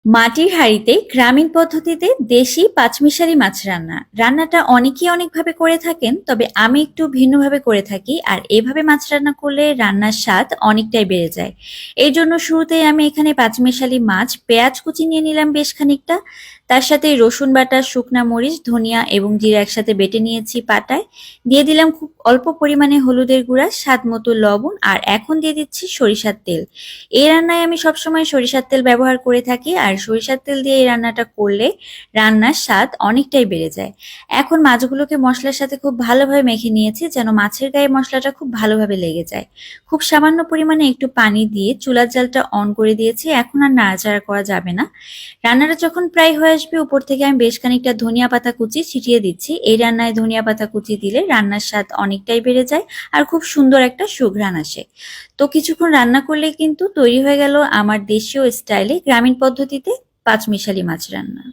মাটির হাঁড়িতে গ্রামীণ পদ্ধতিতে দেশি পাঁচমিশালি মাছ রান্নাটা অনেকেই অনেকভাবে করে থাকেন, তবে আমি একটু ভিন্নভাবে করে থাকি। আর এভাবে মাছ রান্না করলে রান্নার স্বাদ অনেকটাই বেড়ে যায়। এই জন্য শুরুতেই আমি এখানে পাঁচমিশালি মাছ, পেঁয়াজ কুচি নিয়ে নিলাম বেশ খানিকটা। তার সাথে রসুন বাটা, শুকনা মরিচ, ধনিয়া এবং জিরা একসাথে বেটে নিয়েছি পাটায়। দিয়ে দিলাম খুব অল্প পরিমাণে হলুদের গুঁড়া, স্বাদ মতো লবণ, আর এখন দিয়ে দিচ্ছি সরিষার তেল। এই রান্নায় আমি সবসময় সরিষার তেল ব্যবহার করে থাকি, আর সরিষার তেল দিয়ে এই রান্নাটা করলে রান্নার স্বাদ অনেকটাই বেড়ে যায়। এখন মাছগুলোকে মশলার সাথে খুব ভালোভাবে মেখে নিয়েছি, যেন মাছের গায়ে মশলাটা খুব ভালোভাবে লেগে যায়। খুব সামান্য পরিমাণে একটু পানি দিয়ে চুলার জালটা অন করে দিয়েছি। এখন আর নাড়াচাড়া করা যাবে না। রান্নাটা যখন প্রায় হয়ে আসবে, উপর থেকে আমি বেশ খানিকটা ধনিয়া পাতা কুচি ছিটিয়ে দিচ্ছি। এই রান্নায় ধনিয়া পাতা কুচি দিলে রান্নার স্বাদ অনেকটাই বেড়ে যায়, আর খুব সুন্দর একটা সুঘ্রাণ আসে। তো কিছুক্ষণ রান্না করলেই কিন্তু তৈরি হয়ে গেল আমার দেশীয় স্টাইলে গ্রামীণ পদ্ধতিতে পাঁচমিশালি মাছ রান্না।